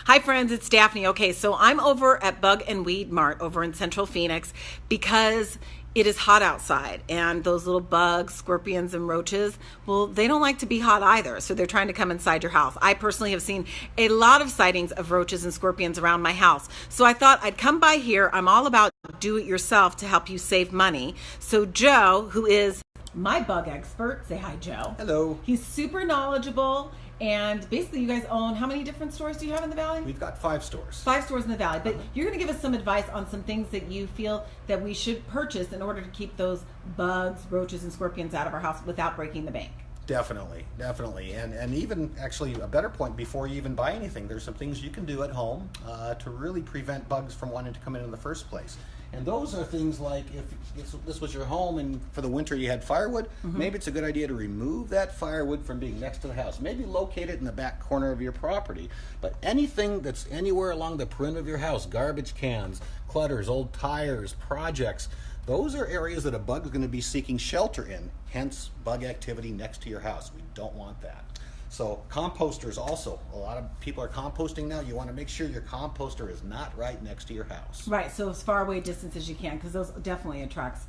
Hi friends, it's Daphne. Okay, so I'm over at Bug and Weed Mart over in Central Phoenix because it is hot outside and those little bugs, scorpions and roaches, well, they don't like to be hot either. So they're trying to come inside your house. I personally have seen a lot of sightings of roaches and scorpions around my house. So I thought I'd come by here. I'm all about do it yourself to help you save money. So Joe, who is my bug expert, say hi, Joe. Hello. He's super knowledgeable. And basically, you guys own, how many different stores do you have in the Valley? We've got 5 stores. 5 stores in the Valley. But you're going to give us some advice on some things that you feel that we should purchase in order to keep those bugs, roaches, and scorpions out of our house without breaking the bank. Definitely. And even actually a better point, before you even buy anything, there's some things you can do at home to really prevent bugs from wanting to come in the first place. And those are things like if this was your home and for the winter you had firewood, maybe it's a good idea to remove that firewood from being next to the house. Maybe locate it in the back corner of your property. But anything that's anywhere along the perimeter of your house, garbage cans, clutters, old tires, projects, those are areas that a bug is going to be seeking shelter in, hence bug activity next to your house. We don't want that. So composters also, a lot of people are composting now. You want to make sure your composter is not right next to your house. Right, so as far away distance as you can, because those definitely attracts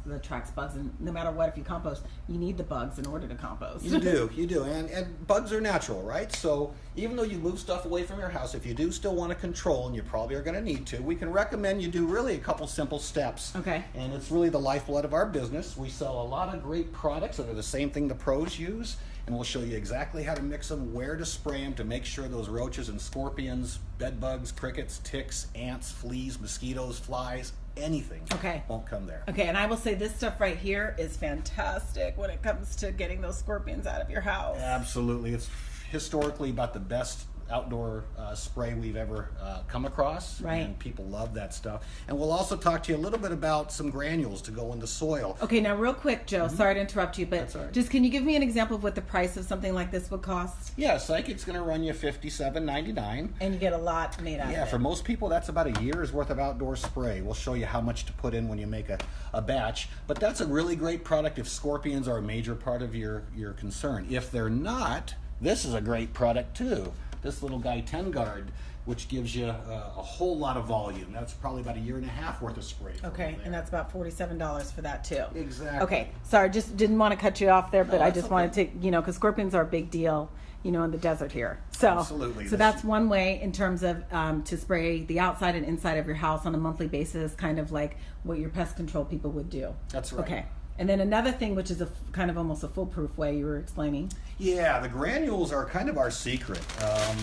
bugs, and no matter what, if you compost, you need the bugs in order to compost. You do, and bugs are natural, right? So even though you move stuff away from your house, if you do still want to control, and you probably are going to need to, we can recommend you do really a couple simple steps. Okay. And it's really the lifeblood of our business. We sell a lot of great products that are the same thing the pros use, and we'll show you exactly how to mix them, where to spray them to make sure those roaches and scorpions, bed bugs, crickets, ticks, ants, fleas, mosquitoes, flies, anything won't come there. Okay, and I will say this stuff right here is fantastic when it comes to getting those scorpions out of your house. Absolutely. It's historically about the best outdoor spray we've ever come across, right? And people love that stuff. And we'll also talk to you a little bit about some granules to go in the soil. Okay, now real quick, Joe, sorry to interrupt you, but right. just can you give me an example of what the price of something like this would cost? Yeah, Psychic's going to run you $57.99. And you get a lot made out of it. Yeah, for most people, that's about a year's worth of outdoor spray. We'll show you how much to put in when you make a batch. But that's a really great product if scorpions are a major part of your concern. If they're not, this is a great product too. This little guy, 10 guard, which gives you a whole lot of volume. That's probably about a year and a half worth of spray. Okay, and that's about $47 for that too. Exactly. Okay, sorry, just didn't want to cut you off there, but I just okay. wanted to, because scorpions are a big deal, in the desert here. So, Absolutely. So that's one way in terms of to spray the outside and inside of your house on a monthly basis, kind of like what your pest control people would do. That's right. Okay. And then another thing, which is a kind of almost a foolproof way you were explaining. Yeah, the granules are kind of our secret.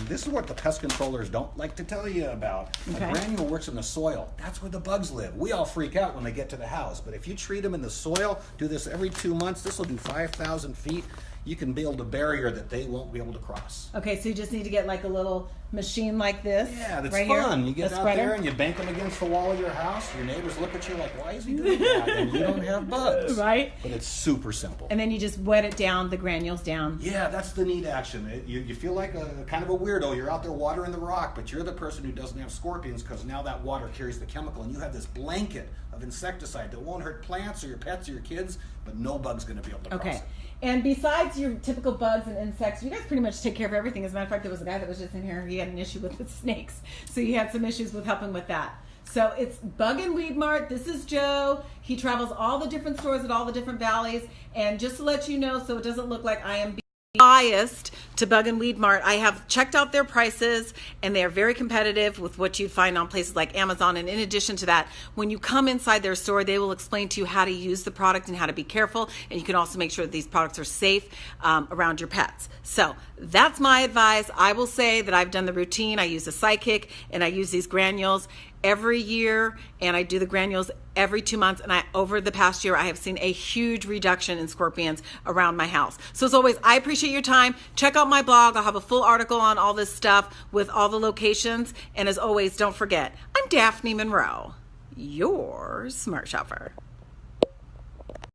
This is what the pest controllers don't like to tell you about. Okay. A granule works in the soil. That's where the bugs live. We all freak out when they get to the house, but if you treat them in the soil, do this every 2 months, this will do 5,000 feet. You can build a barrier that they won't be able to cross. Okay, so you just need to get like a little machine like this. Yeah, that's right fun. Here, you get out there and you bank them against the wall of your house. Your neighbors look at you like, why is he doing that? And you don't have bugs. Right. But it's super simple. And then you just wet it down, the granules down. Yeah, that's the neat action. You feel like a kind of a weirdo. You're out there watering the rock, but you're the person who doesn't have scorpions because now that water carries the chemical, and you have this blanket of insecticide that won't hurt plants or your pets or your kids, but no bug's going to be able to cross it. And besides your typical bugs and insects, you guys pretty much take care of everything. As a matter of fact, there was a guy that was just in here. He had an issue with the snakes. So he had some issues with helping with that. So it's Bug and Weed Mart. This is Joe. He travels all the different stores at all the different valleys. And just to let you know, so it doesn't look like I am biased to Bug and Weed Mart, I have checked out their prices and they are very competitive with what you'd find on places like Amazon. And in addition to that, when you come inside their store, they will explain to you how to use the product and how to be careful. And you can also make sure that these products are safe around your pets. So that's my advice. I will say that I've done the routine. I use a Psychic and I use these granules every year, and I do the granules every 2 months, and over the past year I have seen a huge reduction in scorpions around my house. So as always, I appreciate your time. Check out my blog. I'll have a full article on all this stuff with all the locations, and as always, don't forget, I'm Daphne Monroe, your smart shopper.